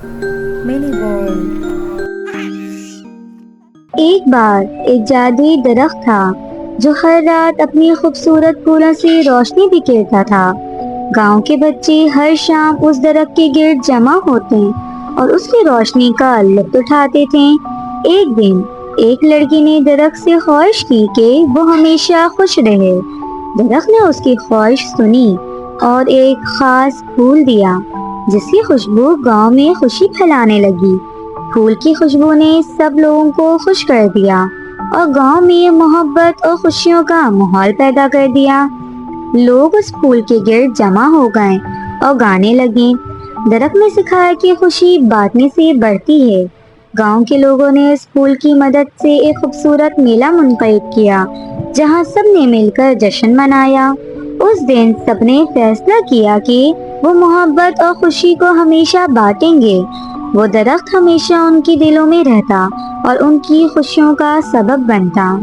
Mini world. ایک بار ایک جادوئی درخت تھا جو ہر رات اپنی خوبصورت پھولوں سے روشنی بکھیرتا تھا۔ گاؤں کے بچے ہر شام اس درخت کے گرد جمع ہوتے اور اس کی روشنی کا لطف اٹھاتے تھے۔ ایک دن ایک لڑکی نے درخت سے خواہش کی کہ وہ ہمیشہ خوش رہے۔ درخت نے اس کی خواہش سنی اور ایک خاص پھول دیا جس کی خوشبو گاؤں میں خوشی پھیلانے لگی۔ پھول کی خوشبو نے سب لوگوں کو خوش کر دیا اور گاؤں میں محبت اور خوشیوں کا ماحول پیدا کر دیا۔ لوگ اس پھول کے گرد جمع ہو گئے اور گانے لگے۔ درخت نے سکھایا کہ خوشی بانٹنے سے بڑھتی ہے۔ گاؤں کے لوگوں نے اس پھول کی مدد سے ایک خوبصورت میلہ منعقد کیا جہاں سب نے مل کر جشن منایا۔ اس دن سب نے فیصلہ کیا کہ وہ محبت اور خوشی کو ہمیشہ بانٹیں گے۔ وہ درخت ہمیشہ ان کی دلوں میں رہتا اور ان کی خوشیوں کا سبب بنتا۔